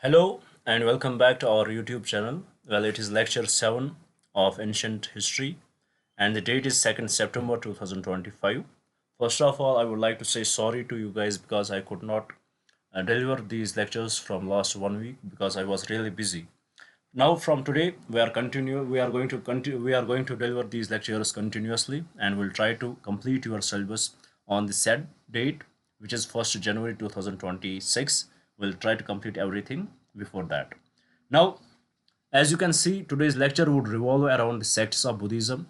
Hello and welcome back to our YouTube channel. Well, it is lecture 7 of ancient history and the date is 2nd September 2025. First of all, I would like to say sorry to you guys because I could not deliver these lectures from last 1 week because I was really busy. Now from today we are going to deliver these lectures continuously and we'll try to complete your syllabus on the said date, which is 1st January 2026. We'll try to complete everything before that. Now, as you can see, today's lecture would revolve around the sects of Buddhism.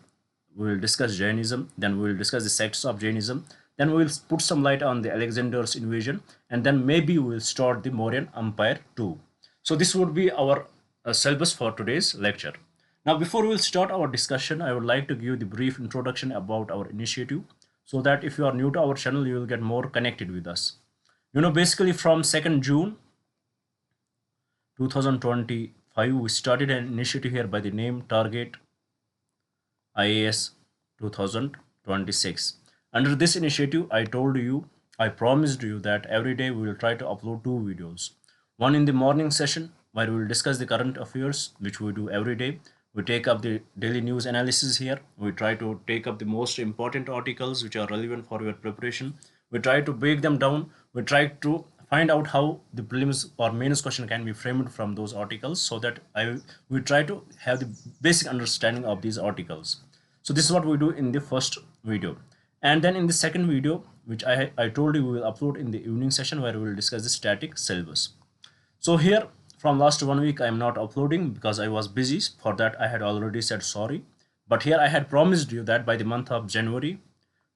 We will discuss Jainism, then we will discuss the sects of Jainism, then we will put some light on the Alexander's invasion, and then maybe we will start the Mauryan Empire too. So this would be our syllabus for today's lecture. Now, before we will start our discussion, I would like to give the brief introduction about our initiative so that if you are new to our channel, you will get more connected with us. Basically from 2nd June 2025, we started an initiative here by the name Target IAS 2026. Under this initiative, I promised you that every day we will try to upload 2 videos. One in the morning session where we will discuss the current affairs, which we do every day. We take up the daily news analysis here. We try to take up the most important articles which are relevant for your preparation. We try to break them down. We try to find out how the prelims or mains question can be framed from those articles so that we try to have the basic understanding of these articles. So this is what we do in the first video. And then in the second video, which I told you we will upload in the evening session where we will discuss the static syllabus. So here from last 1 week, I am not uploading because I was busy. For that, I had already said sorry. But here I had promised you that by the month of January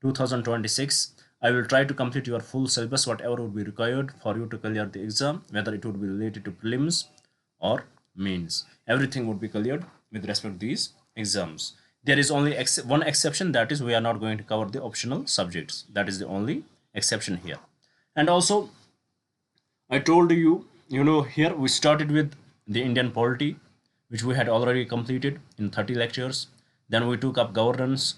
2026, I will try to complete your full syllabus, whatever would be required for you to clear the exam, whether it would be related to prelims or mains. Everything would be cleared with respect to these exams. There is only one exception, that is we are not going to cover the optional subjects. That is the only exception here. And also, I told you, here we started with the Indian polity, which we had already completed in 30 lectures. Then we took up governance,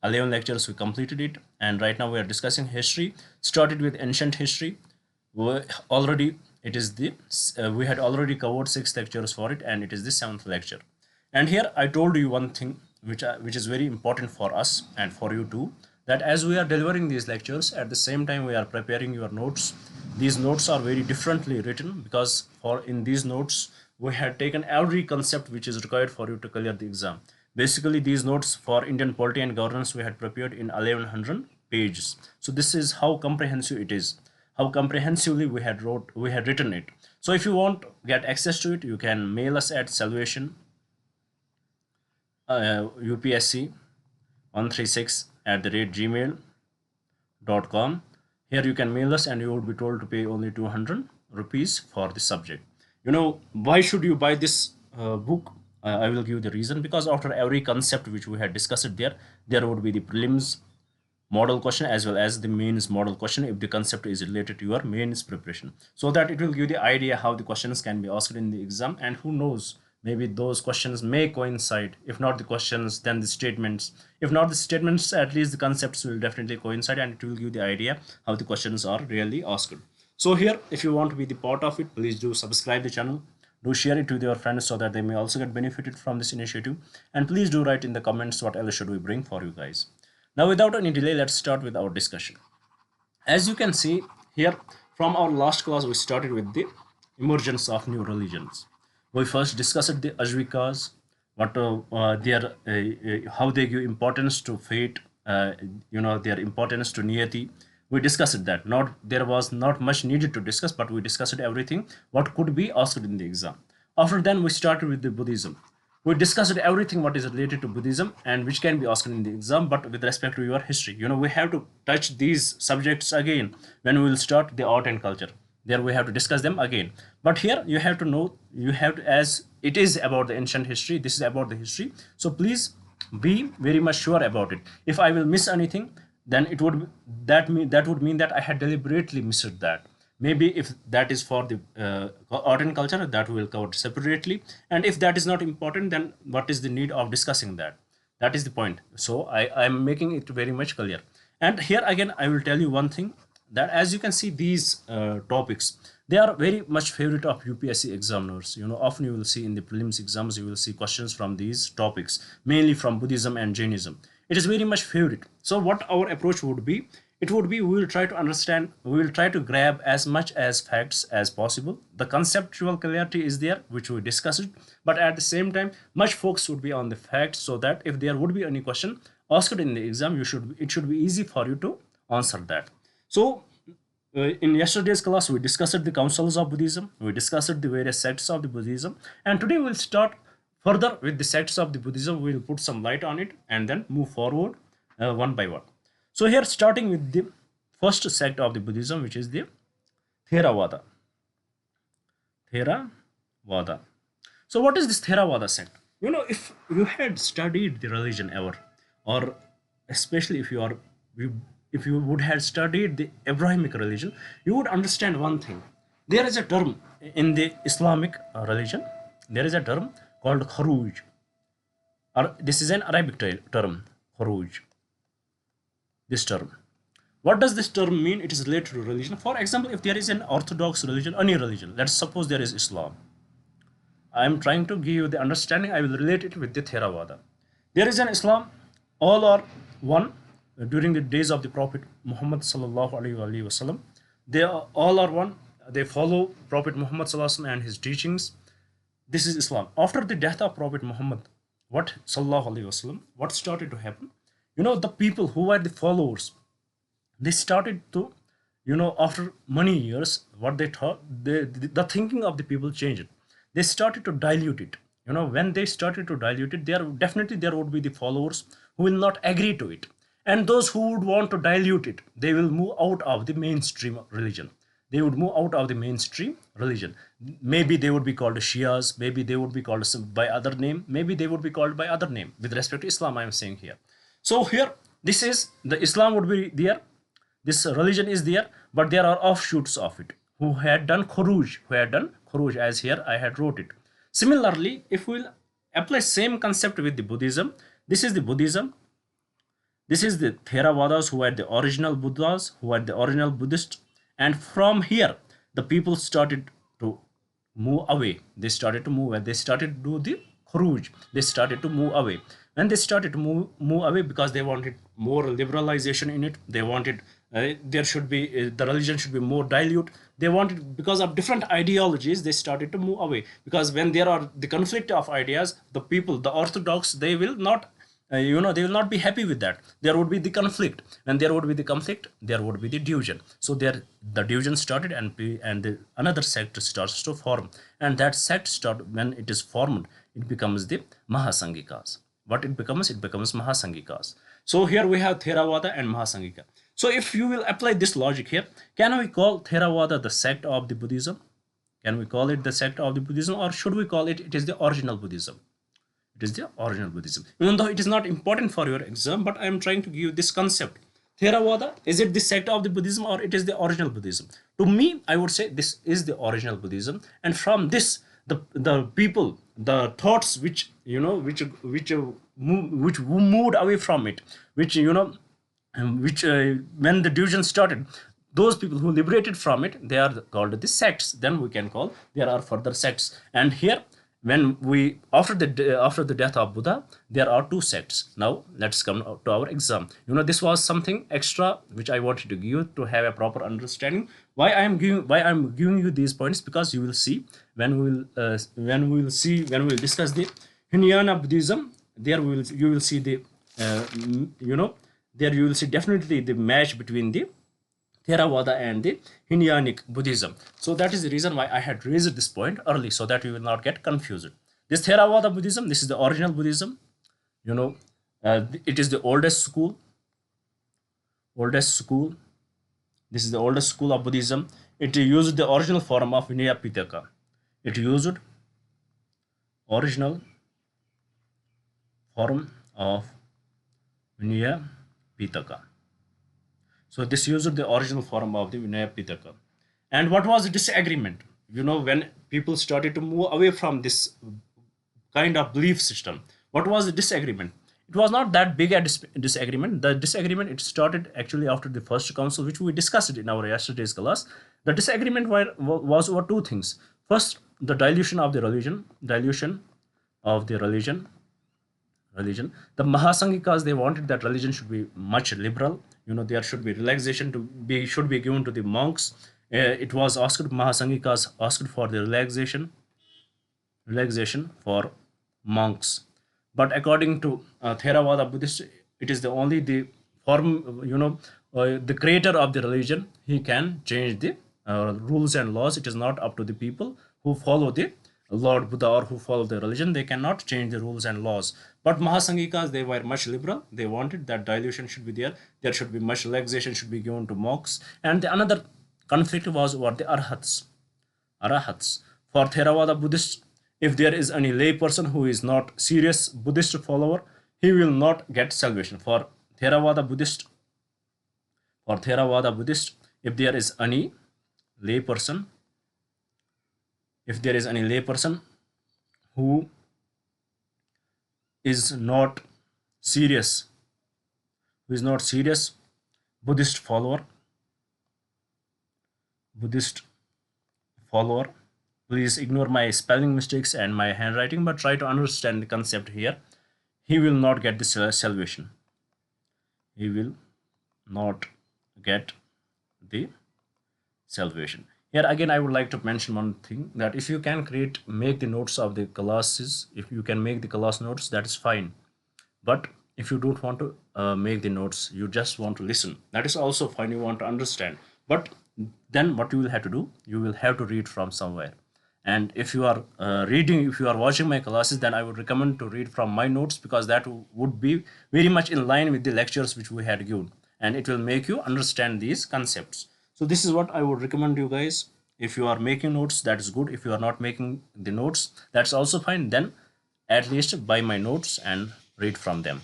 11 lectures we completed it, and right now we are discussing history. Started with ancient history. We had already covered 6 lectures for it, and it is the 7th lecture. And here I told you one thing which is very important for us and for you too, that as we are delivering these lectures, at the same time we are preparing your notes. These notes are very differently written because in these notes we had taken every concept which is required for you to clear the exam. Basically, these notes for Indian polity and governance we had prepared in 1100 pages. So this is how comprehensive it is, how comprehensively we had written it. So if you want to get access to it, you can mail us at salvation UPSC 136@gmail.com. Here you can mail us and you will be told to pay only 200 rupees for the subject. Why should you buy this book? I will give the reason, because after every concept which we had discussed there would be the prelims model question as well as the mains model question if the concept is related to your mains preparation, so that it will give the idea how the questions can be asked in the exam, and who knows, maybe those questions may coincide. If not the questions, then the statements. If not the statements, at least the concepts will definitely coincide, and it will give the idea how the questions are really asked. So here, if you want to be the part of it, please do subscribe the channel. Do share it with your friends so that they may also get benefited from this initiative. And please do write in the comments what else should we bring for you guys. Now, without any delay, let's start with our discussion. As you can see here, from our last class, we started with the emergence of new religions. We first discussed the Ajvikas, how they give importance to fate, their importance to niyati. We discussed that. There was not much needed to discuss, but we discussed everything what could be asked in the exam. After then, we started with the Buddhism. We discussed everything what is related to Buddhism and which can be asked in the exam, but with respect to your history. We have to touch these subjects again when we will start the art and culture. There we have to discuss them again. But here you have to know, as it is about the ancient history, this is about the history. So please be very much sure about it. If I will miss anything, then that would mean that I had deliberately missed that. Maybe if that is for the art and culture, that we will cover separately. And if that is not important, then what is the need of discussing that? That is the point. So I am making it very much clear. And here again, I will tell you one thing, that as you can see these topics, They are very much favorite of UPSC examiners. Often you will see in the prelims exams, you will see questions from these topics, mainly from Buddhism and Jainism. It is very much favorite. So what our approach would be, it would be, we will try to understand, we will try to grab as much as facts as possible. The conceptual clarity is there, which we discussed, but at the same time, much focus would be on the facts, so that if there would be any question asked in the exam, it should be easy for you to answer that. So in yesterday's class, we discussed the councils of Buddhism, we discussed the various sects of the Buddhism, and today we'll start further with the sects of the Buddhism. We'll put some light on it and then move forward one by one. So here, starting with the first sect of the Buddhism, which is the Theravada. Theravada. So what is this Theravada sect? If you had studied the religion ever, or especially if you would have studied the Abrahamic religion, you would understand one thing. There is a term in the Islamic religion. There is a term called khuruj. Or this is an Arabic term, khuruj. This term. What does this term mean? It is related to religion. For example, if there is an orthodox religion, any religion, let's suppose there is Islam. I am trying to give you the understanding. I will relate it with the Theravada. There is an Islam. All are one. During the days of the Prophet Muhammad sallallahu alaihi wasallam, they all are one. They follow Prophet Muhammad sallallahu alaihi wasallam and his teachings. This is Islam. After the death of Prophet Muhammad, what sallallahu alaihi wasallam, what started to happen? The people who were the followers, they started to, after many years, what they thought, the thinking of the people changed. They started to dilute it. When they started to dilute it, there would be the followers who will not agree to it. And those who would want to dilute it, they will move out of the mainstream religion. They would move out of the mainstream religion. Maybe they would be called Shias. Maybe they would be called by other name. Maybe they would be called by other name. With respect to Islam, I am saying here. So here, this is the Islam would be there. This religion is there, but there are offshoots of it who had done khuruj, as here I had wrote it. Similarly, if we will apply same concept with the Buddhism, this is the Buddhism. This is the Theravadas, who are the original Buddhas, who are the original Buddhists. And from here, the people started to move away. They started to move away. They started to do the khuruj. They started to move away. And they started to move away because they wanted more liberalization in it. They wanted there should be the religion should be more dilute. They wanted, because of different ideologies, they started to move away. Because when there are the conflict of ideas, the people, the orthodox, they will not they will not be happy with that. There would be the conflict. When there would be the conflict, there would be the division. So the division started, and another sect starts to form. And that sect when it is formed, it becomes the Mahasangikas. What it becomes? It becomes Mahasangikas. So here we have Theravada and Mahasangika. So if you will apply this logic here, can we call Theravada the sect of the Buddhism? Can we call it the sect of the Buddhism, or should we call it is the original Buddhism? It is the original Buddhism. Even though it is not important for your exam, but I am trying to give you this concept. Theravada, is it the sect of the Buddhism, or it is the original Buddhism? To me, I would say this is the original Buddhism. And from this, the people, the thoughts which moved away from it, when the division started, those people who liberated from it, they are called the sects. Then we can call there are further sects. And here, when we after the death of Buddha, there are two sects. Now let's come to our exam. This was something extra which I wanted to give you to have a proper understanding. Why I'm giving you these points, because you will see when we will discuss the Hinayana Buddhism. There you will see the there you will see definitely the match between the Theravada and the Hinayanic Buddhism. So that is the reason why I had raised this point early, so that you will not get confused. This Theravada Buddhism, this is the original Buddhism. It is the oldest school. This is the oldest school of Buddhism. It used the original form of Vinaya Pitaka. It used original form of Vinaya Pitaka. So this used the original form of the Vinaya Pitaka. And what was the disagreement? When people started to move away from this kind of belief system, what was the disagreement? it was not that big a disagreement. The disagreement, it started actually after the first council, which we discussed in our yesterday's class. The disagreement was over two things. First, the dilution of the religion, religion. The Mahasanghikas, they wanted that religion should be much liberal. There should be relaxation should be given to the monks. It was asked, Mahasanghikas asked for the relaxation for monks. But according to Theravada Buddhist, it is the only the form, the creator of the religion, he can change the rules and laws. It is not up to the people who follow the Lord Buddha or who follow the religion. They cannot change the rules and laws. But Mahasanghikas, they were much liberal. They wanted that dilution should be there. There should be much relaxation should be given to monks. And the another conflict was about the arahats. For Theravada Buddhists, if there is any lay person who is not serious Buddhist follower, he will not get salvation. For Theravada Buddhist, if there is any lay person, who is not serious, Buddhist follower, please ignore my spelling mistakes and my handwriting, but try to understand the concept here. He will not get the salvation. He will not get the salvation. Here again, I would like to mention one thing, that if you can make the notes of the classes, if you can make the class notes, that is fine. But if you don't want to make the notes, you just want to listen, that is also fine. You want to understand, but then what you will have to do, you will have to read from somewhere. And if you are if you are watching my classes, then I would recommend to read from my notes, because that would be very much in line with the lectures which we had given, and it will make you understand these concepts. So this is what I would recommend you guys. If you are making notes, that is good. If you are not making the notes, that's also fine. Then at least buy my notes and read from them.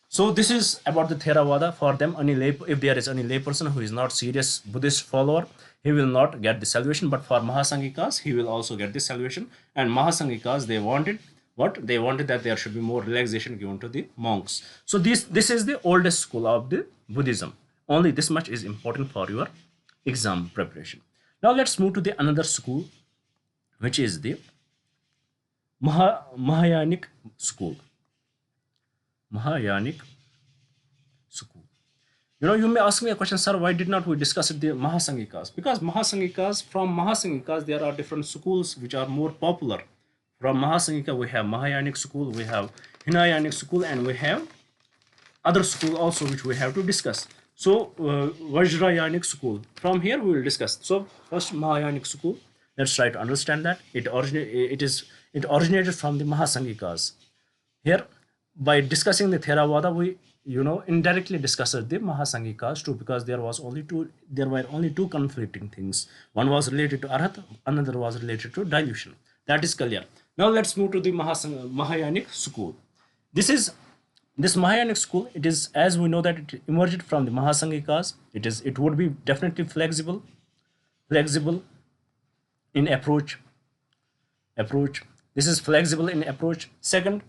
So this is about the Theravada. For them, if there is any lay person who is not serious Buddhist follower, he will not get the salvation. But for Mahasanghikas, he will also get the salvation. And Mahasanghikas, they wanted what? They wanted that there should be more relaxation given to the monks. So this is the oldest school of the Buddhism. Only this much is important for your exam preparation. Now let's move to the another school, which is the Mahayanic school. Mahayanic school. You may ask me a question, sir, why did not we discuss the Mahasanghikas? Because from Mahasanghikas, there are different schools which are more popular. From Mahasangika, we have Mahayanic school, we have Hinayanic school, and we have other school also which we have to discuss. So Vajrayanic school, from here we will discuss. So first, Mahayanic school, let's try to understand that it originated from the Mahasanghikas. Here, by discussing the Theravada, we indirectly discussed the Mahasanghikas too, because there were only two conflicting things. One was related to Arhat, another was related to dilution. That is clear. Now let's move to the Mahayanic school. This Mahayanic school, it is, as we know, that it emerged from the Mahasanghikas. It would be definitely flexible in approach. This is flexible in approach. Second,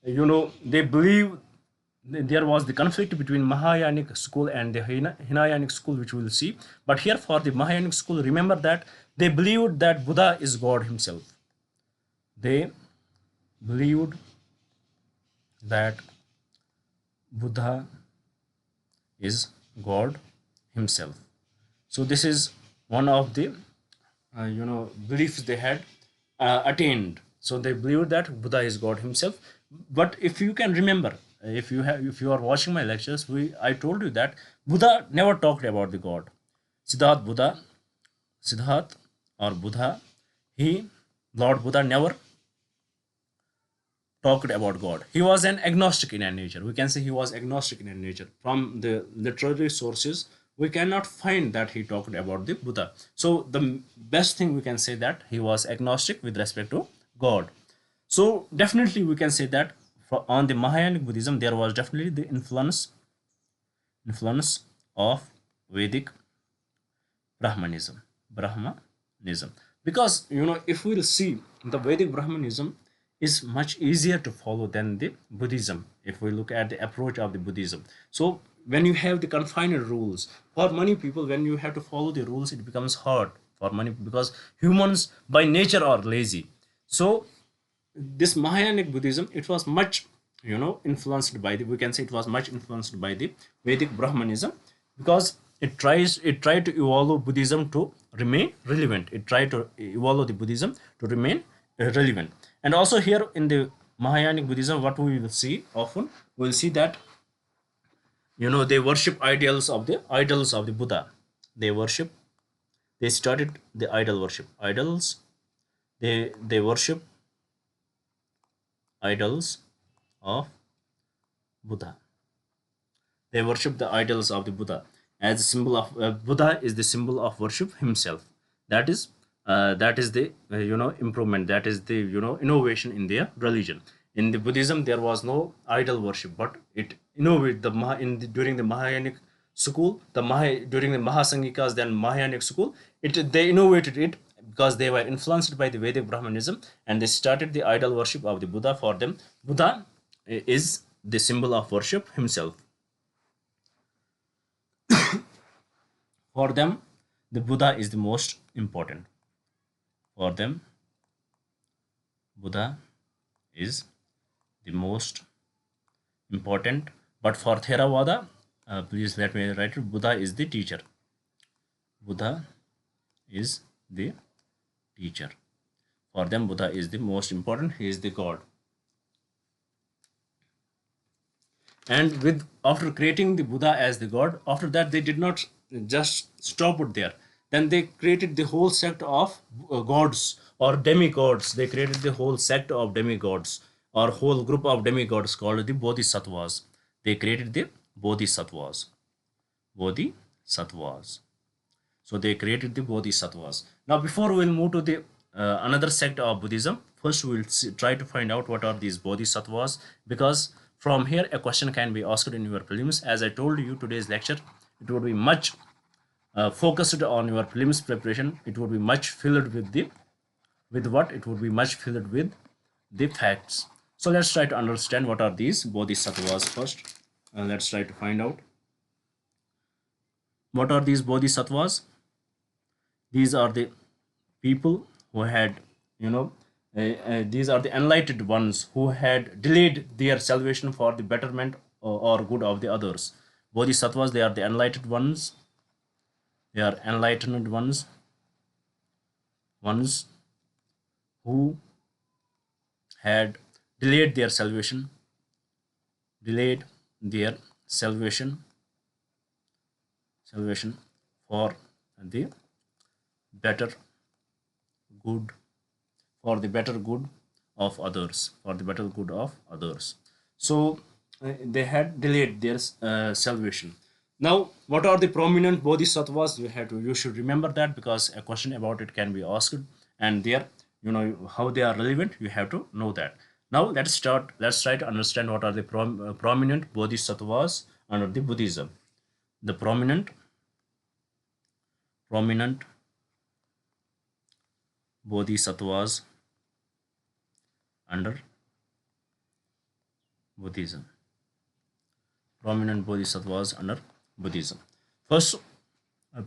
they believe there was the conflict between Mahayanic school and the Hinayanic school, which we will see. But here for the Mahayanic school, remember that they believed that Buddha is God himself. They believed that Buddha is God himself. So this is one of the beliefs they had attained. So they believed that Buddha is God himself. But if you can remember, if you are watching my lectures, I told you that Buddha never talked about the God. Siddhartha or Buddha, Lord Buddha never talked about God. He was an agnostic in nature. We can say he was agnostic in nature. From the literary sources, we cannot find that he talked about the Buddha. So the best thing we can say that he was agnostic with respect to God. So definitely we can say that on the Mahayanic Buddhism, there was definitely the influence of Vedic Brahmanism. Because if we'll see the Vedic Brahmanism, is much easier to follow than the Buddhism, if we look at the approach of the Buddhism. So when you have the confined rules, for many people, when you have to follow the rules, it becomes hard for many, because humans by nature are lazy. So this Mahayanic Buddhism, it was much, influenced by the, we can say it was much influenced by the Vedic Brahmanism, because it tried to evolve Buddhism to remain relevant. It tried to evolve the Buddhism to remain relevant. And also here in the Mahayanic Buddhism, what we will see often, we will see that they worship idols of the Buddha. They worship, they started the idol worship. Idols, they worship idols of Buddha. They worship the idols of the Buddha as a symbol of, Buddha is the symbol of worship himself. That is the improvement. That is the innovation in their religion. In the Buddhism, there was no idol worship, but it innovated during the Mahayanic school, during the Mahasangikas, then Mahayanic school. They innovated it because they were influenced by the Vedic Brahmanism, and they started the idol worship of the Buddha. For them, Buddha is the symbol of worship himself. For them, the Buddha is the most important. For them, Buddha is the most important. But for Theravada, please let me write it, Buddha is the teacher. Buddha is the teacher. For them, Buddha is the most important. He is the God. And with after creating the Buddha as the God, after that they did not just stop it there. Then they created the whole sect of gods or demigods. They created the whole sect of demigods or whole group of demigods called the Bodhisattvas. They created the Bodhisattvas. Bodhisattvas. So they created the Bodhisattvas. Now, before we'll move to the another sect of Buddhism, first we'll try to find out what are these Bodhisattvas, because from here a question can be asked in your prelims. As I told you, today's lecture, it would be much focused on your prelims preparation. It would be much filled with the, with what? It would be much filled with the facts. So let's try to understand what are these Bodhisattvas first. Let's try to find out what are these Bodhisattvas. These are the people who had, these are the enlightened ones who had delayed their salvation for the betterment or good of the others. Bodhisattvas, they are the enlightened ones. They are enlightened ones who had delayed their salvation, delayed their salvation for the better good, for the better good of others, for the better good of others. So they had delayed their salvation. Now, what are the prominent bodhisattvas? You should remember that, because a question about it can be asked, and there, how they are relevant, you have to know that. Now let's try to understand what are the prominent bodhisattvas under the Buddhism. The prominent bodhisattvas under Buddhism. Prominent bodhisattvas under Buddhism. First,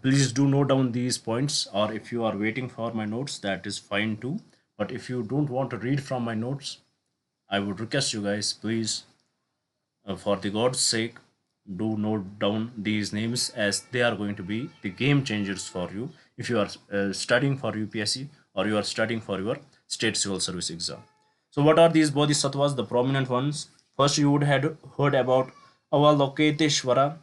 please do note down these points, or if you are waiting for my notes, that is fine too. But if you don't want to read from my notes, I would request you guys, please, for the God's sake, do note down these names, as they are going to be the game changers for you if you are studying for UPSC or you are studying for your state civil service exam. So what are these bodhisattvas? The prominent ones. First, you would have heard about Avalokiteshvara.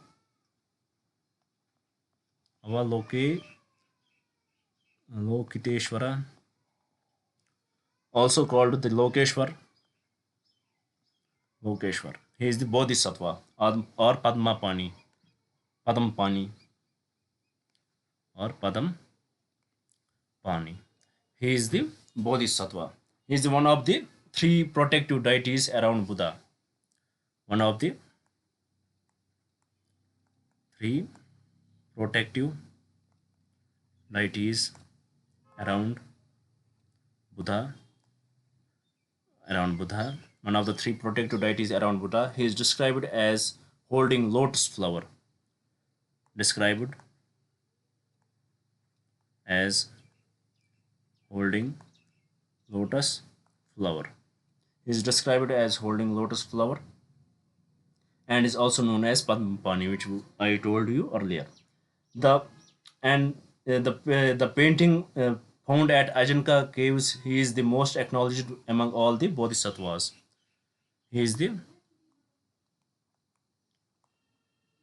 Avalokiteshvara, also called the Lokeshwar. He is the bodhisattva, or Padampani, or Padampani. He is the bodhisattva. He is one of the three protective deities around Buddha. One of the three protective deities around Buddha. around Buddha. One of the three protective deities around Buddha. He is described as holding lotus flower. Described as holding lotus flower. He is described as holding lotus flower and is also known as Padmapani, which I told you earlier. The and the painting found at Ajanta caves. He is the most acknowledged among all the bodhisattvas. He is the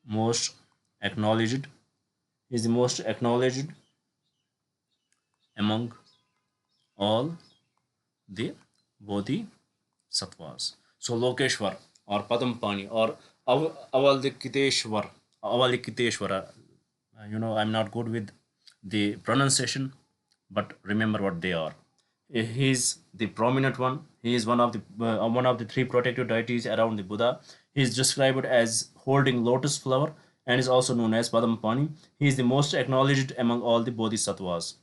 most acknowledged. He is the most acknowledged among all the bodhisattvas. So Lokeshwar or Padmapani or Avalikiteshwara. I'm not good with the pronunciation, but remember what they are. He is the prominent one. He is one of the three protective deities around the Buddha. He is described as holding lotus flower and is also known as Padmapani. He is the most acknowledged among all the bodhisattvas.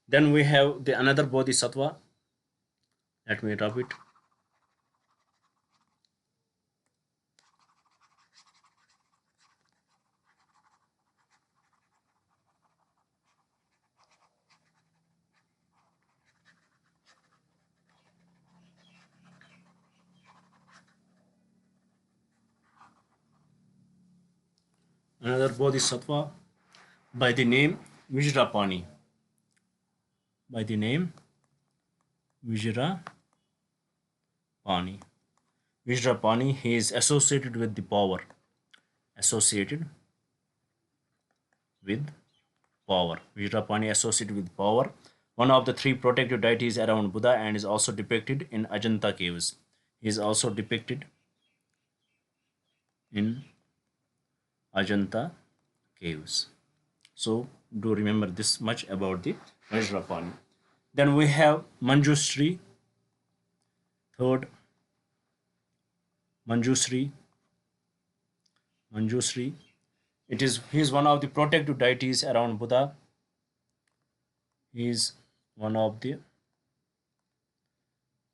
Then we have the another bodhisattva. Let me drop it. Another bodhisattva by the name Vajrapani. By the name Vajrapani. Vajrapani, he is associated with the power. Associated with power. Vajrapani associated with power. One of the three protective deities around Buddha and is also depicted in Ajanta caves. He is also depicted in Ajanta caves. So do remember this much about the Vajrapani. Then we have Manjushri. Third, Manjushri. He is one of the protective deities around Buddha. He is one of the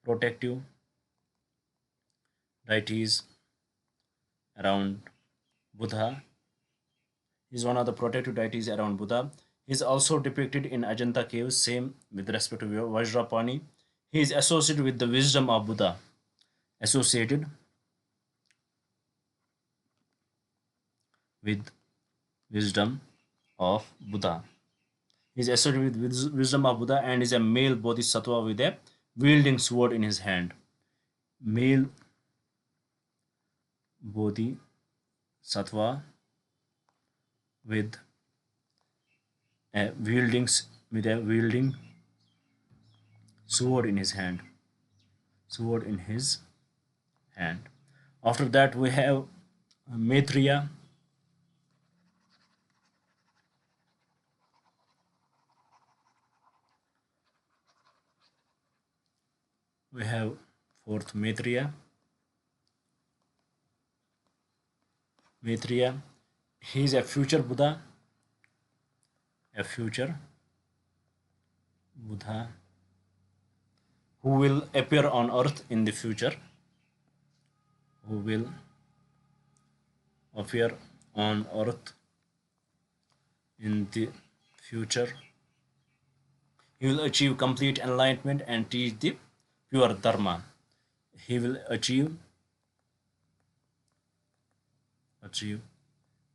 protective deities around Buddha. He is one of the protective deities around Buddha. He is also depicted in Ajanta caves, same with respect to Vajrapani. He is associated with the wisdom of Buddha. Associated with wisdom of Buddha. He is associated with wisdom of Buddha and is a male bodhisattva with a wielding sword in his hand. Male bodhisattva with a wielding sword in his hand. Sword in his hand. After that we have Maitreya. We have fourth Maitreya. Maitreya, he is a future Buddha. A future Buddha who will appear on earth in the future. Who will appear on earth in the future. He will achieve complete enlightenment and teach the pure Dharma. He will achieve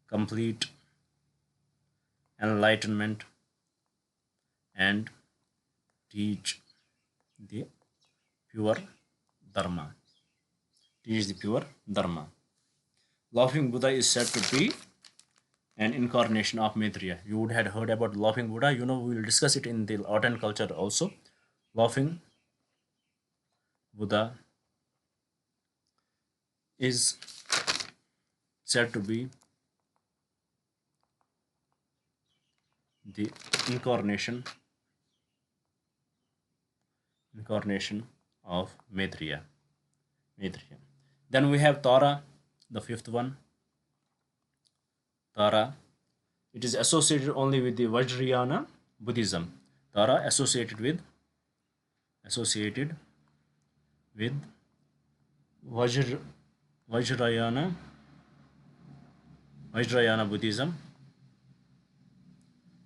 complete enlightenment and teach the pure Dharma. Teach the pure Dharma. Laughing Buddha is said to be an incarnation of Maitreya. You would have heard about Laughing Buddha. We will discuss it in the art and culture also. Laughing Buddha is said to be the incarnation of Maitreya. Then we have Tara, the fifth one. Tara it is associated only with the Vajrayana Buddhism. Tara associated with Vajr, Vajrayana Buddhism,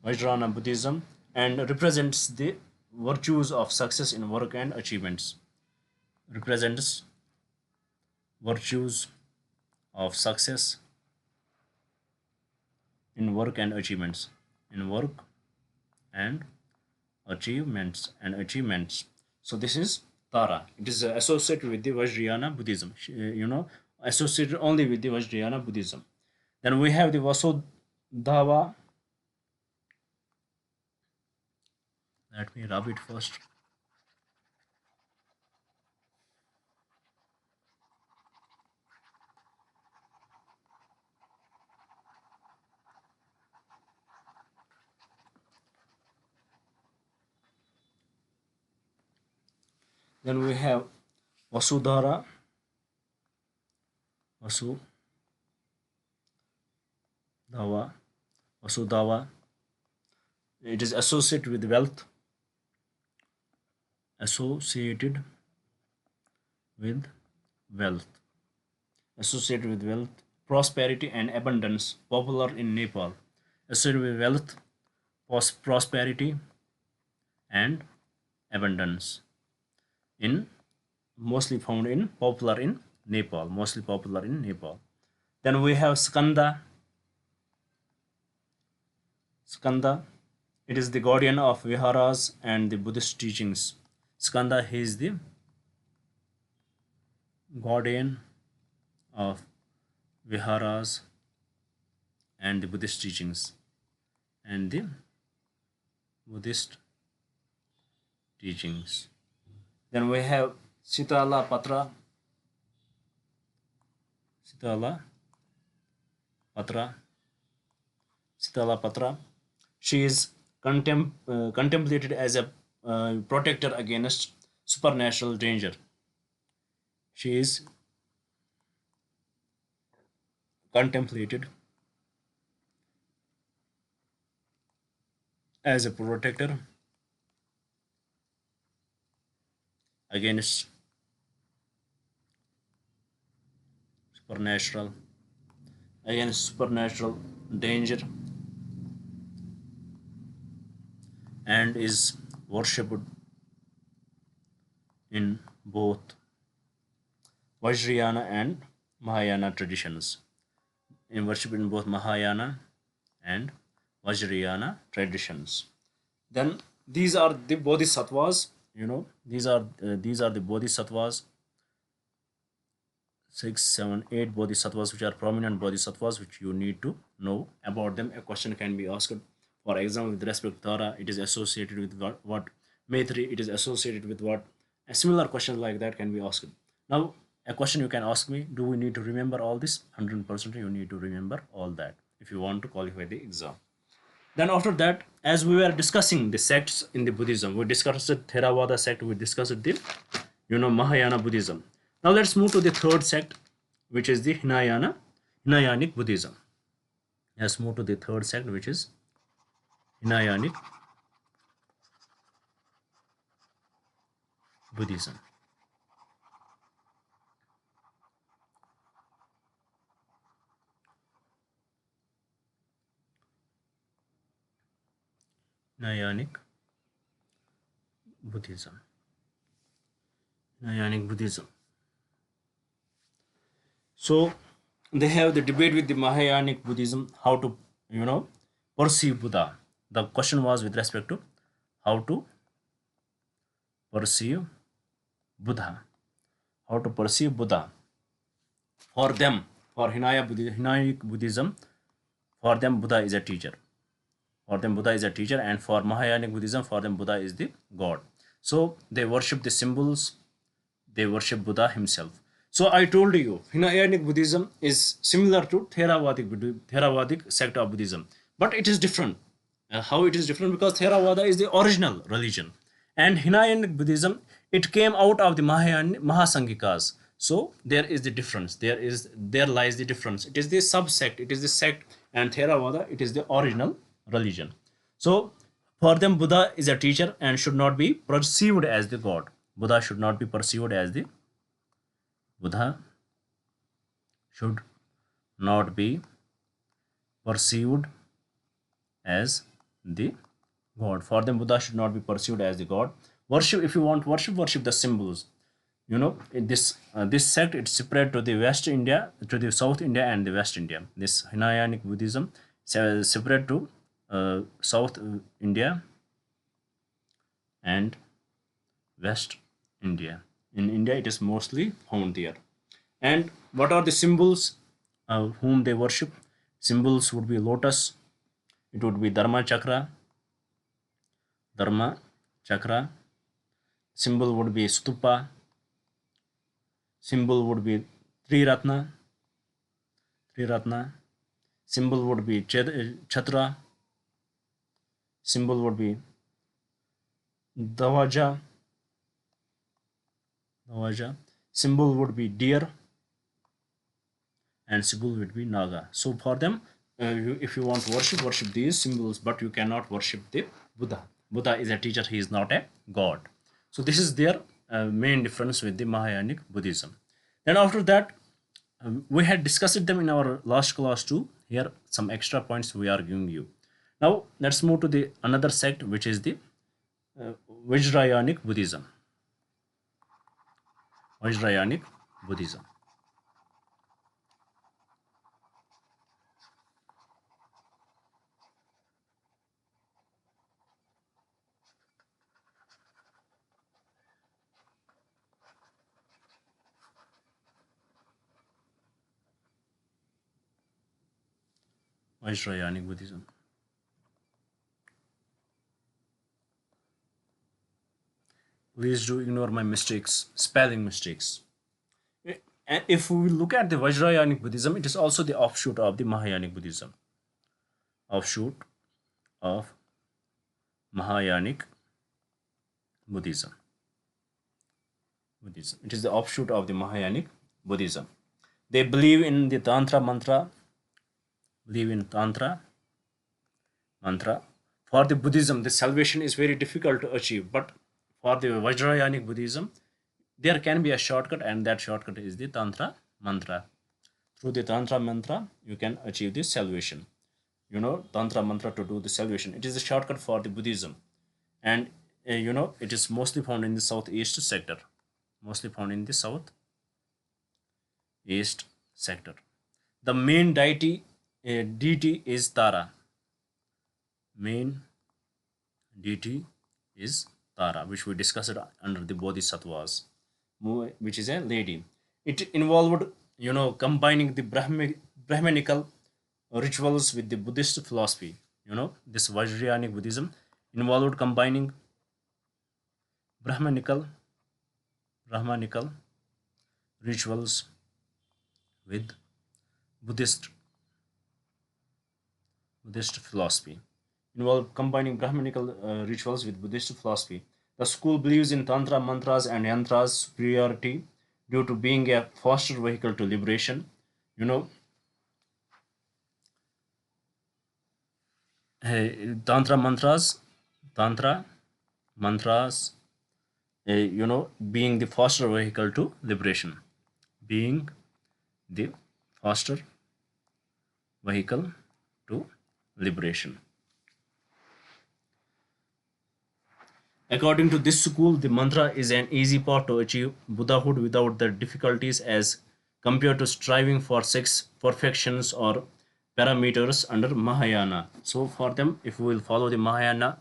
Vajrayana Buddhism, and represents the virtues of success in work and achievements. Represents virtues of success in work and achievements. In work and achievements. So this is Tara. It is associated with the Vajrayana Buddhism. Associated only with the Vajrayana Buddhism. Then we have the Vasudhava. Let me rub it first. Then we have Vasudhara. Vasudhava. It is associated with wealth. Associated with wealth, prosperity and abundance, popular in Nepal. Associated with wealth, prosperity and abundance, in mostly found in popular in Nepal, Then we have Skanda. It is the guardian of viharas and the Buddhist teachings. Skanda, he is the guardian of viharas and the Buddhist teachings. Then we have Sitala Patra. She is contemplated as a protector against supernatural danger. She is contemplated as a protector against supernatural danger, and is worshipped in both Vajrayana and Mahayana traditions. Worshipped in both Mahayana and Vajrayana traditions. Then these are the bodhisattvas. These are the bodhisattvas. 6, 7, 8 bodhisattvas, which are prominent bodhisattvas, which you need to know about them. A question can be asked. For example, with respect to Tara, it is associated with what? Maitri, it is associated with what? A similar question like that can be asked. Now, a question you can ask me: do we need to remember all this? 100% you need to remember all that if you want to qualify the exam. Then after that, as we were discussing the sects in the Buddhism, we discussed the Theravada sect, we discussed the Mahayana Buddhism. Now let's move to the third sect, which is the Hinayanic Buddhism. Let's move to the third sect, which is Hinayanic Buddhism. Hinayanic Buddhism. So they have the debate with the Mahayanic Buddhism how to perceive Buddha. The question was with respect to how to perceive Buddha. For them, for Hinayanic Buddhism, for them Buddha is a teacher. And for Mahayanic Buddhism, for them Buddha is the God. So they worship the symbols, they worship Buddha himself. So I told you, Hinayanic Buddhism is similar to Theravadic sect of Buddhism, but it is different. How it is different? Because Theravada is the original religion, and Hinayanic Buddhism, it came out of the Mahasanghikas. So there is the difference. There lies the difference. It is the subsect. It is the sect and Theravada, it is the original religion. So for them, Buddha is a teacher and should not be perceived as the God. Buddha should not be perceived as the Buddha should not be perceived as the God. For them, Buddha should not be perceived as the God. Worship, if you want worship, worship the symbols. In this sect, it's spread to the West India, to the South India, and the West India. This Hinayanic Buddhism spread to South India and West India. In India, it is mostly found there. And what are the symbols whom they worship? Symbols would be lotus. It would be Dharma Chakra. Dharma Chakra. Symbol would be Stupa. Symbol would be Triratna. Triratna. Symbol would be Chhatra. Symbol would be Davaja. Davaja. Symbol would be deer. And symbol would be Naga. So for them, if you want to worship these symbols, but you cannot worship the Buddha. Buddha is a teacher, he is not a God. So this is their main difference with the Mahayanic Buddhism. Then after that, we had discussed them in our last class too. Here some extra points we are giving you. Now let's move to the another sect, which is the Vajrayanic Buddhism. Vajrayanic Buddhism. Vajrayanic Buddhism. Please do ignore my mistakes, spelling mistakes. And if we look at the Vajrayanic Buddhism, it is also the offshoot of the Mahayanic Buddhism. Offshoot of Mahayanic Buddhism. It is the offshoot of the Mahayanic Buddhism. They believe in the Tantra mantra. Believe in Tantra mantra. For the Buddhism, the salvation is very difficult to achieve, but for the Vajrayanic Buddhism, there can be a shortcut, and that shortcut is the Tantra mantra. Through the Tantra mantra, you can achieve the salvation. Tantra mantra to do the salvation. It is a shortcut for the Buddhism, and it is mostly found in the southeast sector. Mostly found in the southeast sector. The main deity is Tara. Main deity is Tara, which we discussed under the Bodhisattvas, which is a lady. It involved, combining the Brahmanical rituals with the Buddhist philosophy. This Vajrayanic Buddhism involved combining Brahmanical rituals with Buddhist philosophy. Involved combining Brahmanical rituals with Buddhist philosophy. The school believes in Tantra mantras and yantras superiority due to being a faster vehicle to liberation. Tantra mantras, being the faster vehicle to liberation. Being the faster vehicle to liberation. According to this school, the mantra is an easy path to achieve Buddhahood without the difficulties as compared to striving for six perfections or parameters under Mahayana. So for them, if we will follow the Mahayana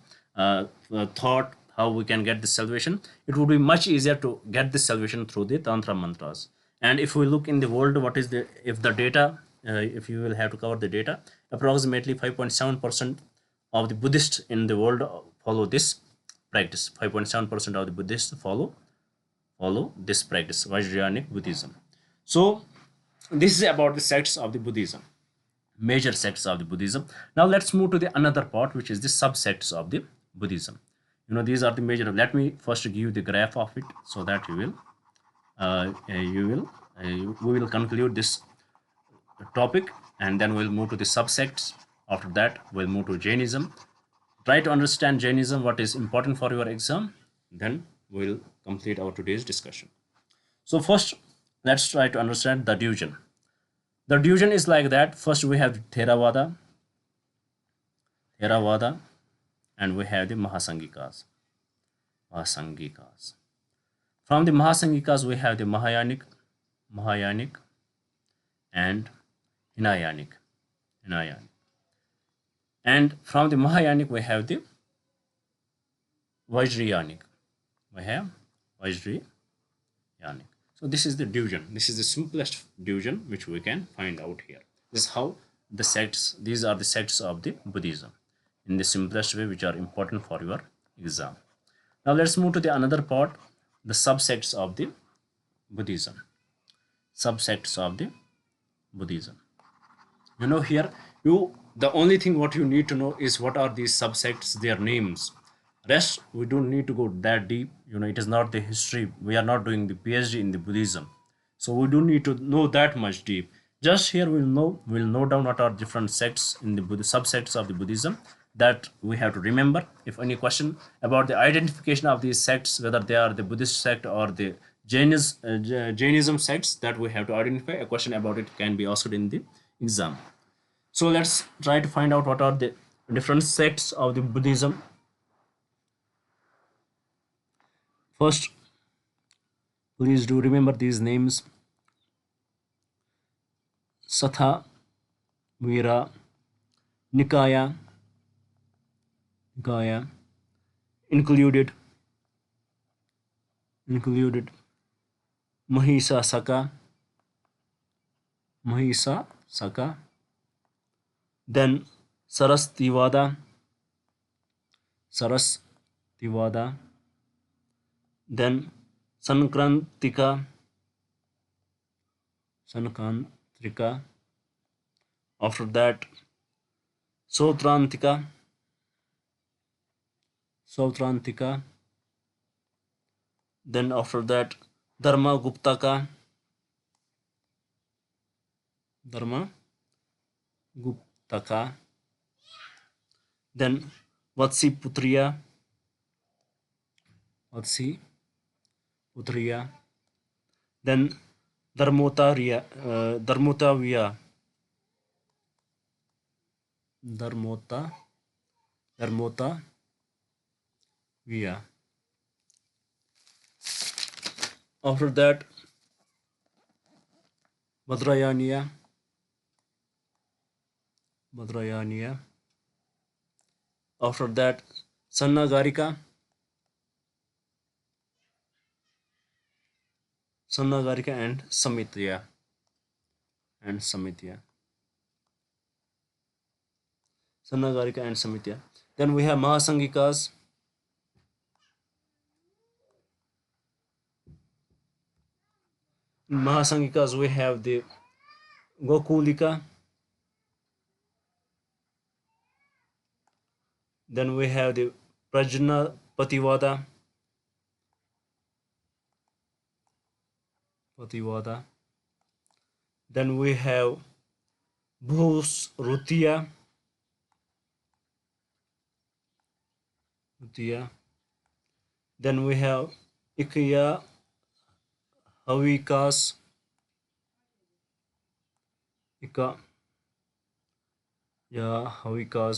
thought, how we can get the salvation, it would be much easier to get the salvation through the Tantra mantras. And if we look in the world, what is the, if the data, if you will have to cover the data, approximately 5.7% of the Buddhists in the world follow this practice. 5.7% of the Buddhists follow this practice, Vajrayanic Buddhism. So this is about the sects of the Buddhism, major sects of the Buddhism. Now let's move to the another part, which is the subsects of the Buddhism. These are the major. Let me first give you the graph of it, so that we will conclude this topic, and then we'll move to the subsects. After that, we'll move to Jainism. Try to understand Jainism, what is important for your exam. Then we'll complete our today's discussion. So first, let's try to understand the division. The division is like that. First, we have Theravada, and we have the Mahasangikas. From the Mahasangikas, we have the Mahayanic, and Hinayanic. And from the Mahayanic, we have the Vajrayanic. So this is the division. This is the simplest division which we can find out here. This is how the sects, these are the sects of the Buddhism in the simplest way, which are important for your exam. Now let's move to the another part, the subsects of the Buddhism. You know, here the only thing what you need to know is what are these subsects, their names. Rest we don't need to go that deep. It is not the history. We are not doing the PhD in the Buddhism, so we don't need to know that much deep. Just here we'll know down what are different sects in the subsects of the Buddhism that we have to remember. If any question about the identification of these sects, whether they are the Buddhist sect or the Jainism sects, that we have to identify. A question about it can be asked in the exam. So let's try to find out what are the different sects of the Buddhism. First, please do remember these names: Satha, Vira, Nikaya, included Mahisa Saka, then Sarastivada, then Sankrantika, after that Sautrantika, then after that Dharma Guptaka, then Vatsi Putriya, then Dharmotaviya, after that Badrayaniya, after that Sannagarika, and Samitya. Then we have Mahasangikas. In Mahasangikas we have the Gokulika, then we have the Prajnapativada, then we have Bhusrutiya, then we have Ikya Havikas,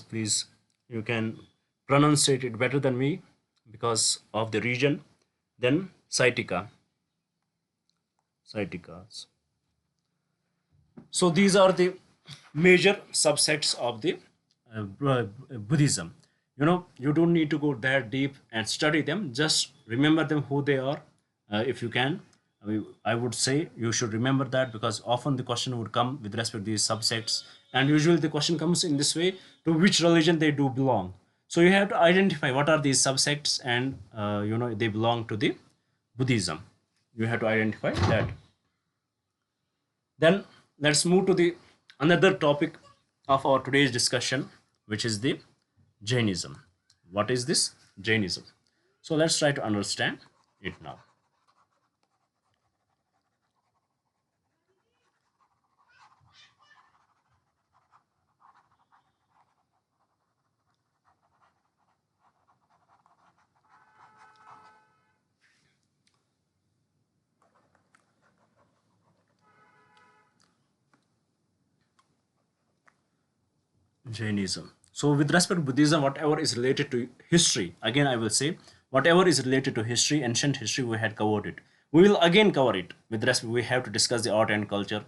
please, you can pronounce it better than me because of the region. Then Saitika. So these are the major subsects of the Buddhism. You don't need to go that deep and study them. Just remember them, who they are. If you can, I would say you should remember that, because often the question would come with respect to these subsects, and usually the question comes in this way: to which religion they do belong. So you have to identify what are these subsects, and they belong to the Buddhism. You have to identify that. Then let's move to the another topic of our today's discussion, which is the Jainism. What is this Jainism? So let's try to understand it now. Jainism. So, with respect to Buddhism, whatever is related to history, again I will say, whatever is related to history, ancient history, we had covered it. We will again cover it. With respect, we have to discuss the art and culture.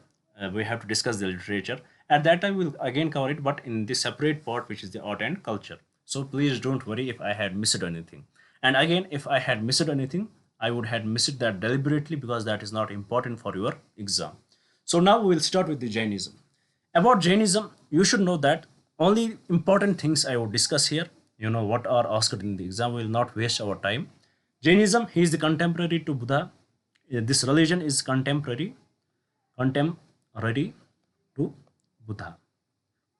We have to discuss the literature. At that time, we'll again cover it, but in the separate part, which is the art and culture. So, please don't worry if I had missed anything. And again, if I had missed anything, I would have missed that deliberately because that is not important for your exam. So, now we will start with the Jainism. About Jainism, you should know that only important things I will discuss here. You know what are asked in the exam. We will not waste our time. Jainism, he is the contemporary to Buddha. This religion is contemporary to Buddha,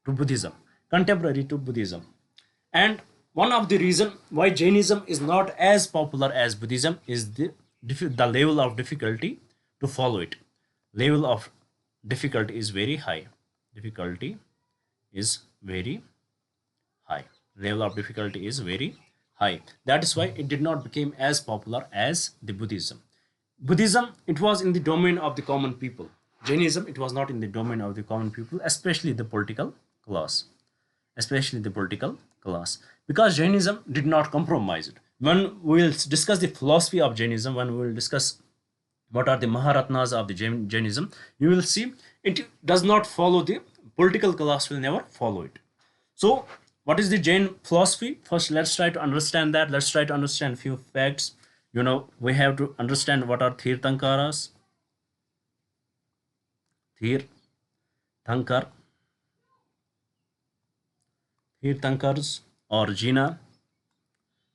to Buddhism, contemporary to Buddhism. And one of the reason why Jainism is not as popular as Buddhism is the level of difficulty to follow it. Level of difficulty is very high. Difficulty is very high. Level of difficulty is very high. That is why it did not become as popular as the Buddhism. Buddhism, it was in the domain of the common people. Jainism, it was not in the domain of the common people, especially the political class. Especially the political class. Because Jainism did not compromise it. When we will discuss the philosophy of Jainism, when we will discuss what are the Maharatnas of the Jainism, you will see it does not follow the political class, will never follow it. So, what is the Jain philosophy? First, let's try to understand that. Let's try to understand few facts. You know, we have to understand what are Tirthankaras. Tirthankar, Tirthankars or Jina.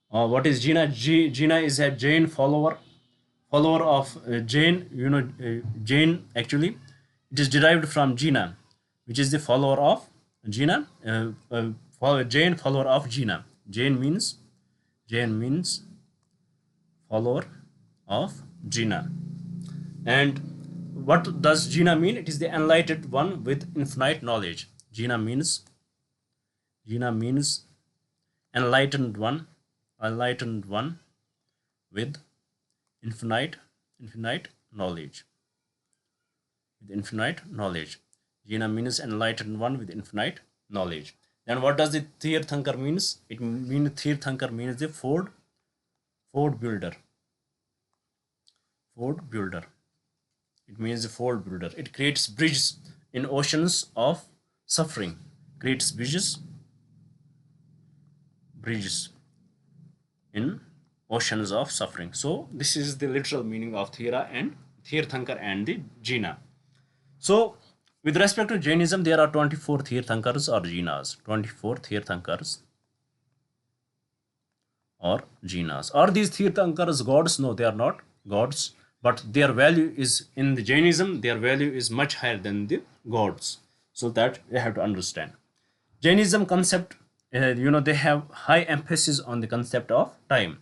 What is Jina? Jina is a Jain follower of Jain. You know, Jain actually it is derived from Jina, which is the follower of Jina. Jain follower of Jina. Jain means follower of Jina. And what does Jina mean? It is the enlightened one with infinite knowledge. Jina means enlightened one with infinite knowledge. With infinite knowledge. Jina means enlightened one with infinite knowledge. Then what does the Tirthankar means? It means Tirthankar means the ford builder. Ford builder. It means the ford builder. It creates bridges in oceans of suffering. Creates bridges in oceans of suffering. So this is the literal meaning of Thira and Tirthankar and the Jina. So with respect to Jainism, there are 24 Tirthankars or Jinas. 24 Tirthankars or Jinas. Are these Tirthankars gods? No, they are not gods. But their value is in the Jainism, their value is much higher than the gods. So that you have to understand. Jainism concept, they have high emphasis on the concept of time.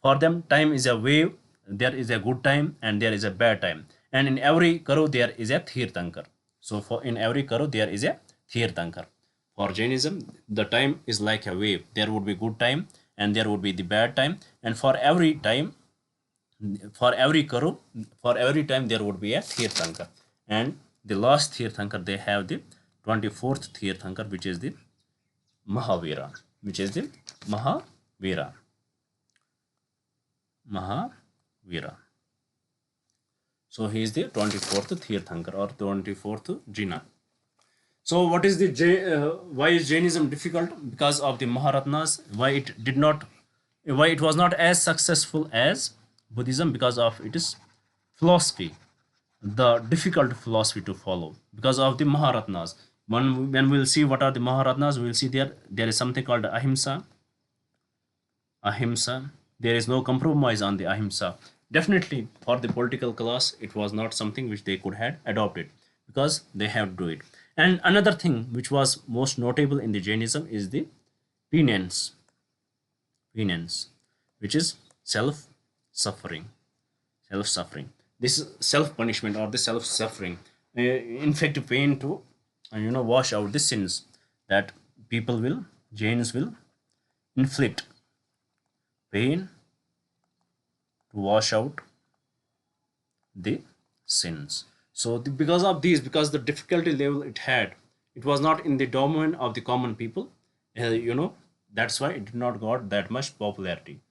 For them, time is a wave. There is a good time and there is a bad time. And in every karo there is a Tirthankar. So for in every karo there is a Tirthankar. For Jainism, the time is like a wave. There would be good time and there would be the bad time. And for every time, for every karo, for every time there would be a Tirthankar. And the last Tirthankar, they have the 24th Tirthankar, which is the Mahavira. Which is the Mahavira. Mahavira. So he is the 24th Tirthankar or 24th Jina. So what is the why is Jainism difficult? Because of the Maharatnas. Why it was not as successful as Buddhism? Because of its philosophy, the difficult philosophy to follow. Because of the Maharatnas. When we'll see what are the Maharatnas, we'll see there is something called Ahimsa. Ahimsa. There is no compromise on the Ahimsa. Definitely for the political class, it was not something which they could have adopted because they have to do it. And another thing which was most notable in the Jainism is the penance. Penance, which is self-suffering. Self-suffering. This self-punishment or the self-suffering inflict pain to wash out the sins that Jains will inflict pain to wash out the sins. So because of these, because the difficulty level It was not in the domain of the common people. That's why it did not got that much popularity.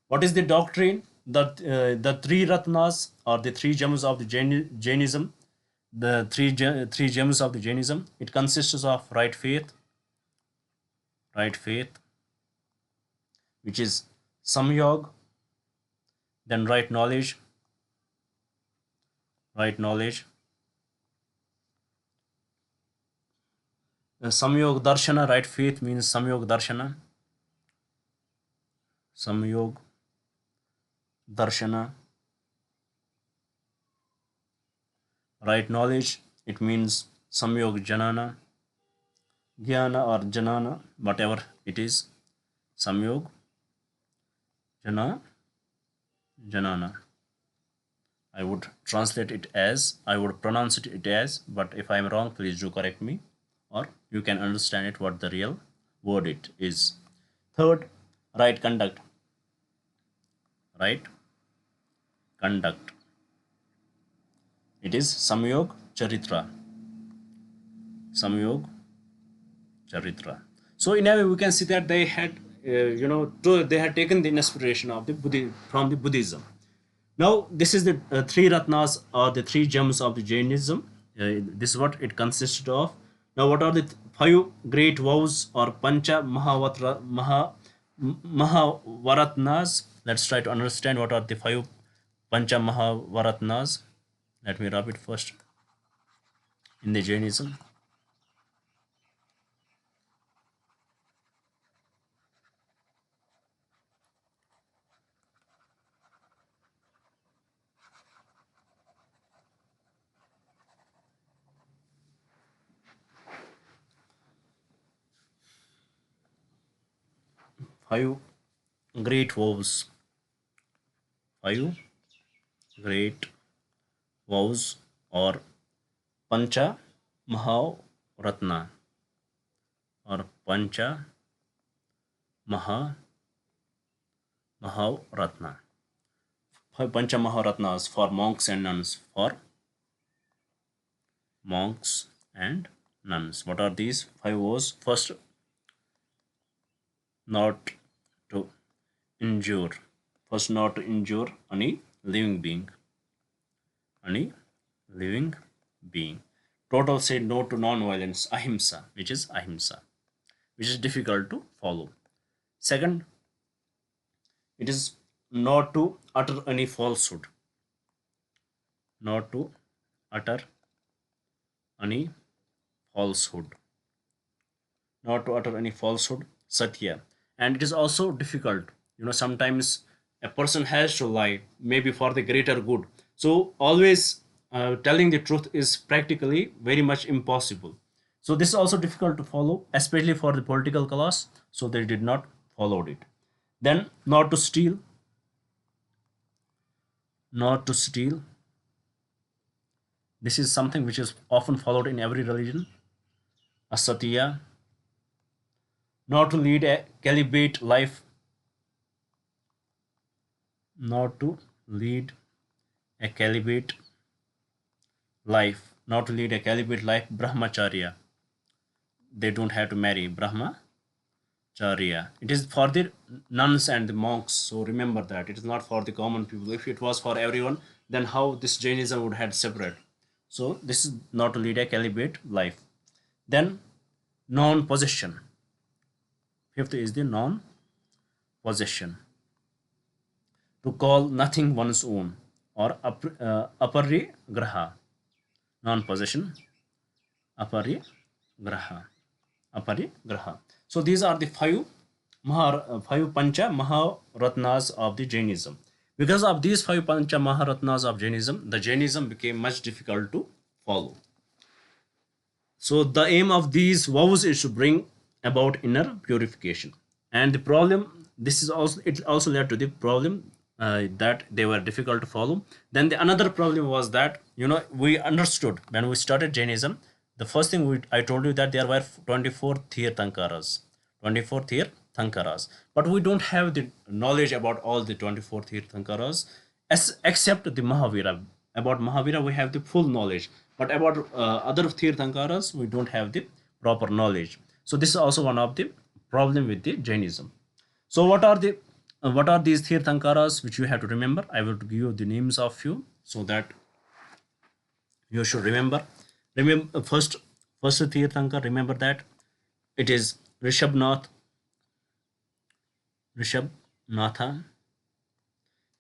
What is the doctrine? The three ratnas, or the three gems of the Jainism. The three gems of the Jainism. It consists of right faith, which is samyog, then right knowledge, samyog darshana. Right faith means samyog darshana, samyog darshana. Right knowledge, it means samyog janana, jnana or janana, whatever it is, samyog janana. I would translate it as, I would pronounce it as, but if I am wrong, please do correct me, or you can understand it what the real word it is. Third, right conduct. Right conduct. It is samyog charitra. Samyog charitra. So in a way, we can see that they had, they had taken the inspiration of from the Buddhism. Now, this is the three ratnas, or the three gems of the Jainism. This is what it consisted of. Now, what are the five great vows, or pancha mahavaratnas? Let's try to understand what are the five pancha mahavaratnas. Let me rub it first in the Jainism. Five great vows. Five great vows, or pancha mahavaratna, or pancha mahavaratna. Five pancha mahavaratnas for monks and nuns. For monks and nuns. What are these five vows? First, not to injure. First, not to injure any living being. Any living being. Total say no to non-violence, ahimsa, which is difficult to follow. Second, it is not to utter any falsehood. Not to utter any falsehood. Not to utter any falsehood, satya. And it is also difficult. Sometimes a person has to lie, maybe for the greater good. So always telling the truth is practically very much impossible. So this is also difficult to follow, especially for the political class. So they did not follow it. Then, not to steal. Not to steal. This is something which is often followed in every religion. Asatya. Not to lead a celibate life. Not to lead a celibate life. Not to lead a celibate life. Brahmacharya. They don't have to marry. Brahmacharya. It is for the nuns and the monks. So remember that. It is not for the common people. If it was for everyone, then how this Jainism would have separate. So this is not to lead a celibate life. Then, non-possession. Fifth is the non-possession. To call nothing one's own, or aparigraha. Non-possession, aparigraha. So these are the five pancha maharatnas of the Jainism. Because of these five pancha maharatnas of Jainism, the Jainism became much difficult to follow. So the aim of these vows is to bring about inner purification. And the problem, it also led to the problem that they were difficult to follow. Then the another problem was that we understood when we started Jainism. The first thing I told you that there were 24 Tirthankaras. 24 Tirthankaras. But we don't have the knowledge about all the 24 Tirthankaras, except the Mahavira. About Mahavira, we have the full knowledge. But about other Tirthankaras, we don't have the proper knowledge. So this is also one of the problem with the Jainism. So what are these Tirthankaras which you have to remember? I will give you the names of few so that you should remember. Remember first Tirthankar, remember that it is Rishabhnatha.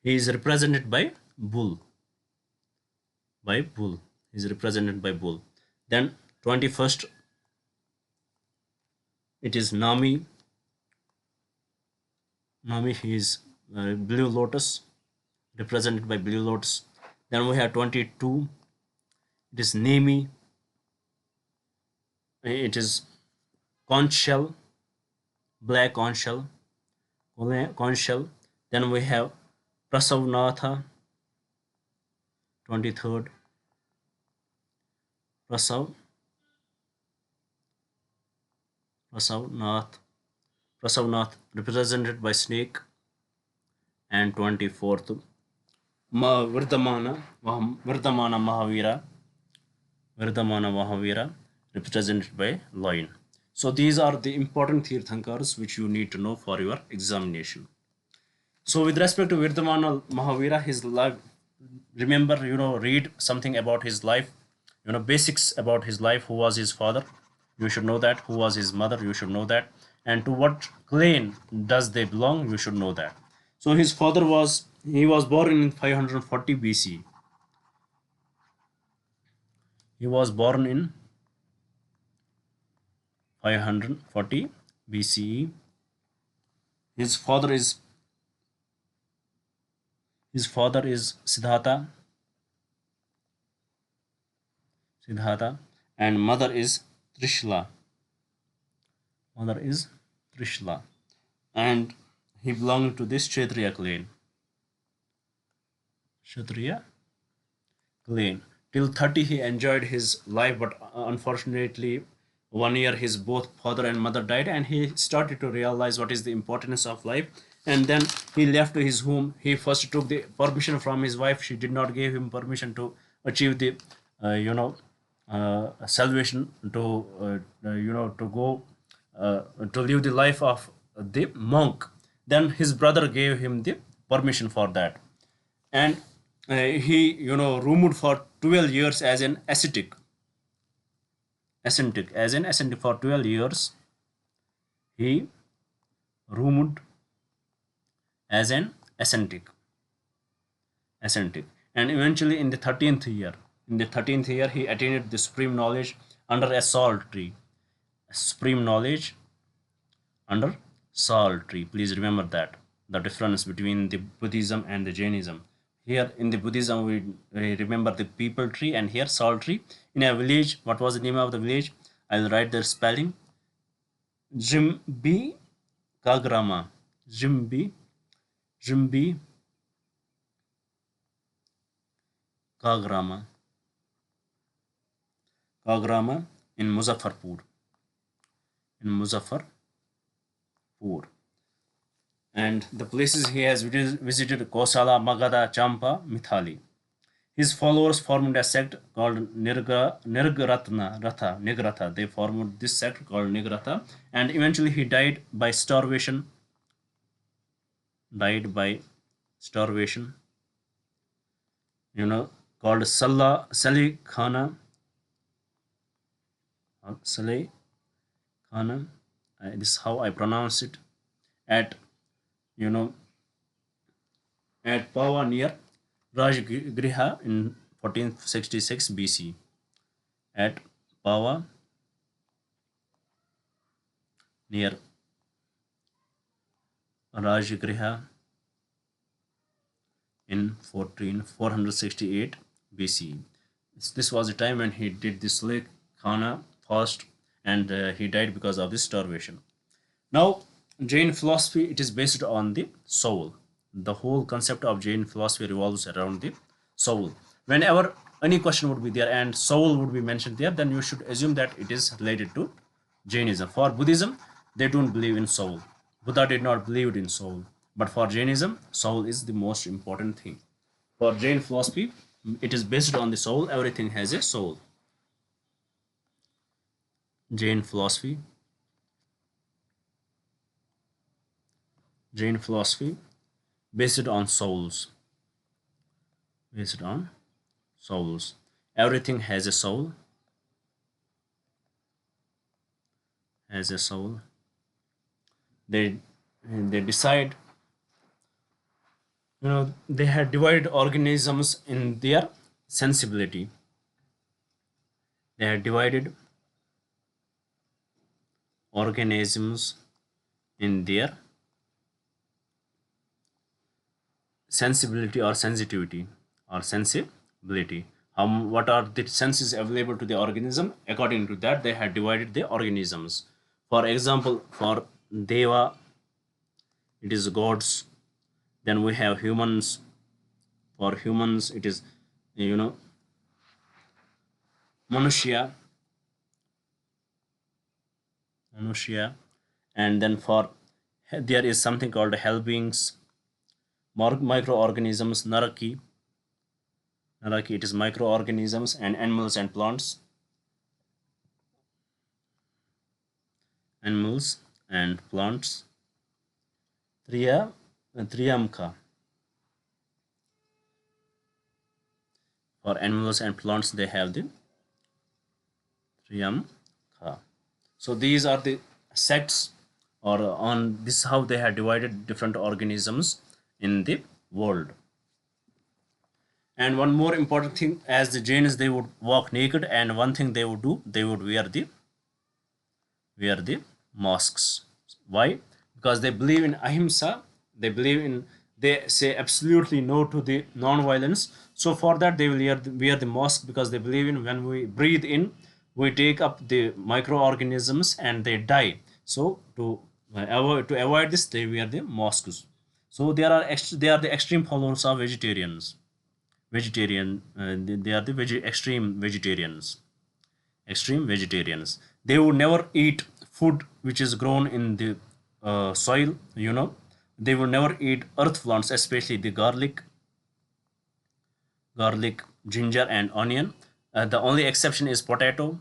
He is represented by bull. He is represented by bull. Then 21st, it is Nami. He is blue lotus, represented by blue lotus. Then we have 22. It is Nemi. It is conch shell, black conch shell. Then we have Prasavnatha, 23rd. Prasavnath, represented by snake. And 24th, Vardhamana Mahavira, represented by lion. So these are the important Tirthankars which you need to know for your examination. So with respect to Vardhamana Mahavira, his life, remember, read something about his life, basics about his life. Who was his father? You should know that. Who was his mother? You should know that. And to what clan does they belong? You should know that. So his father was born in 540 BC. He was born in 540 BCE. His father is Siddhartha, and mother is Trishla. And he belonged to this Kshatriya clan. Till 30 he enjoyed his life, but unfortunately 1 year his both father and mother died, and he started to realize what is the importance of life. And then he left his home. He first took the permission from his wife. She did not give him permission to achieve the salvation, to go to live the life of the monk. Then his brother gave him the permission for that, and he roamed for 12 years as an ascetic. For 12 years he roamed as an ascetic. And eventually in the 13th year he attained the supreme knowledge under a salt tree. Please remember that the difference between the Buddhism and the Jainism. Here in the Buddhism we remember the people tree, and here salt tree. In a village, what was the name of the village? I'll write the spelling. Jimbi Kagrama. Jimbi Kagrama in Muzaffarpur. And the places he has visited: Kosala, Magadha, Champa, Mithali. His followers formed a sect called Nigratha. They formed this sect called Nigratha, and eventually he died by starvation. Called Salih Khana. This is how I pronounce it. At Pawa near Rajgriha in 1466 BC. At Pawa near Rajgriha in 468 BC. This was the time when he did this Salih Khana fast, and he died because of this starvation. Now, Jain philosophy, it is based on the soul. The whole concept of Jain philosophy revolves around the soul. Whenever any question would be there and soul would be mentioned there, then you should assume that it is related to Jainism. For Buddhism, they don't believe in soul. Buddha did not believe in soul. But for Jainism, soul is the most important thing. For Jain philosophy, it is based on the soul. Everything has a soul. Jain philosophy. Jain philosophy based on souls. Based on souls. Everything has a soul. Has a soul. They decide. They had divided organisms in their sensibility. They had divided organisms in their sensibility or sensitivity or sensibility. What are the senses available to the organism? According to that, they had divided the organisms. For example, for Deva, it is gods. Then we have humans. For humans, it is, you know, Manushya, Manushya. And then for there is something called hell beings, microorganisms, Naraki. Naraki, it is microorganisms and animals and plants. Animals and plants. Triyamka. For animals and plants, they have the Triyamka. So these are the sects, or on this how they have divided different organisms in the world. And one more important thing, as the Jains, they would walk naked, and one thing they would do, they would wear the masks. Why? Because they believe in ahimsa. They say absolutely no to the non-violence. So for that they will wear the mask, because they believe in when we breathe in, we take up the microorganisms and they die. So to avoid this, they wear the masks. So they are the extreme followers of they are the extreme vegetarians. They would never eat food which is grown in the soil. They would never eat earth plants, especially the garlic, ginger, and onion. The only exception is potato,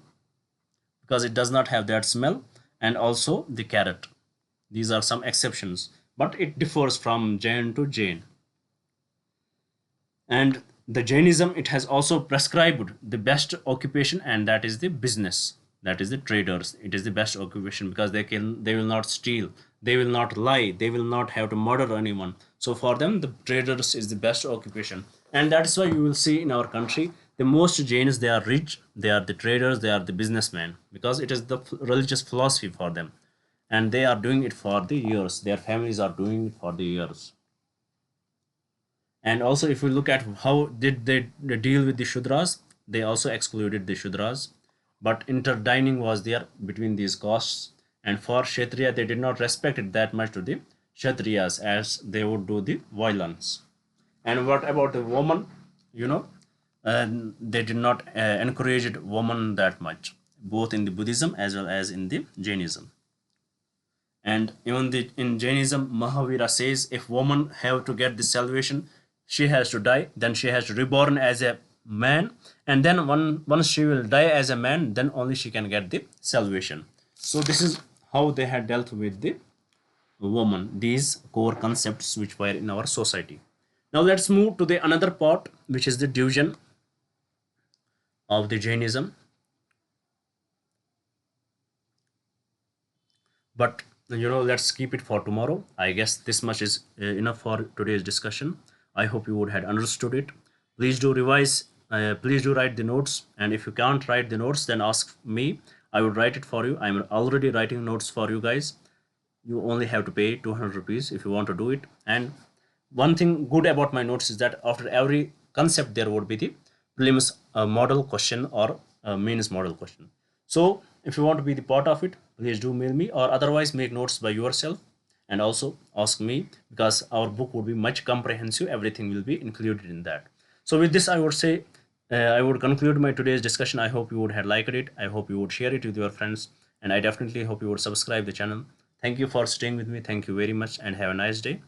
because it does not have that smell, and also the carrot. These are some exceptions, but it differs from Jain to Jain. And the Jainism, it has also prescribed the best occupation, and that is the business. That is the traders. It is the best occupation, because they will not steal, they will not lie, they will not have to murder anyone. So for them, the traders is the best occupation. And that is why you will see in our country, the most Jains, they are rich, they are the traders, they are the businessmen, because it is the religious philosophy for them, and they are doing it for the years, their families are doing it for the years. And also, if we look at how did they deal with the Shudras, they also excluded the Shudras. But interdining was there between these castes. And for Kshatriya, they did not respect it that much to the Kshatriyas, as they would do the violence. And what about the woman? They did not encourage woman that much, both in the Buddhism as well as in the Jainism. And even in Jainism, Mahavira says if woman have to get the salvation, she has to die, then she has to reborn as a man, and then once she will die as a man, then only she can get the salvation. So this is how they had dealt with the woman, these core concepts which were in our society. Now let's move to the another part, which is the division of the Jainism. But let's keep it for tomorrow. I guess this much is enough for today's discussion. I hope you would have understood it. Please do revise. Please do write the notes, and if you can't write the notes, then ask me. I will write it for you. I'm already writing notes for you guys. You only have to pay 200 rupees if you want to do it. And one thing good about my notes is that after every concept there would be the prelims model question or mains model question. So if you want to be the part of it, please do mail me, or otherwise make notes by yourself, and also ask me, because our book would be much comprehensive. Everything will be included in that. So with this, I would say I would conclude my today's discussion. I hope you would have liked it. I hope you would share it with your friends, and I definitely hope you would subscribe the channel. Thank you for staying with me. Thank you very much, and have a nice day.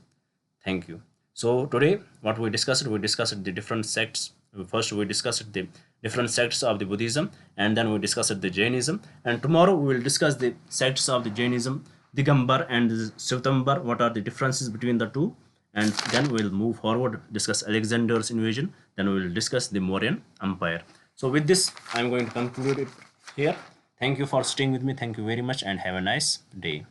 Thank you. So today, what we discussed the different sects. First, we discussed the different sects of the Buddhism, and then we discussed the Jainism. And tomorrow we will discuss the sects of the Jainism, Digambar and Shvetambar, what are the differences between the two, and then we will move forward, discuss Alexander's invasion, then we will discuss the Mauryan Empire. So with this, I am going to conclude it here. Thank you for staying with me. Thank you very much and have a nice day.